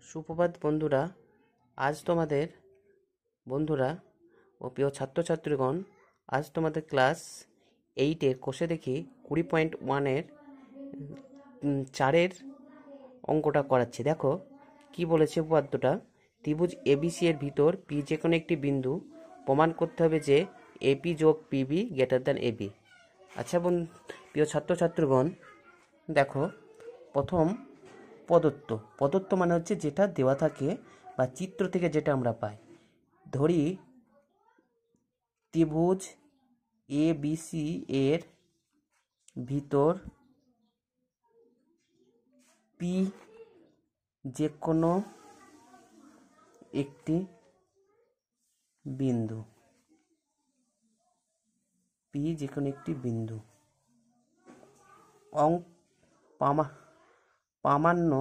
সুপ্রভাত বন্ধুরা। আজ তোমাদের বন্ধুরা ও প্রিয় ছাত্রছাত্রীগণ, আজ তোমাদের ক্লাস 8-এর কোষে দেখি 20.1-এর 4-এর অঙ্কটা করাচ্ছি। দেখো কি বলেছে উপপাদ্যটা। ত্রিভুজ এবিসি এর ভিতর পি যে কোনো একটি বিন্দু প্রমাণ করতে হবে যে এপি যোগ পিবি গ্রেটার দ্যান এবি। আচ্ছা প্রিয় ছাত্রছাত্রীগণ, দেখো প্রথম প্রদত্ত মানে হচ্ছে যেটা দেওয়া থাকে বা চিত্র থেকে যেটা আমরা পাই। ধরি ত্রিভুজ এ বি সি এর ভিতর পি যে কোনো একটি বিন্দু, প্রামাণ্য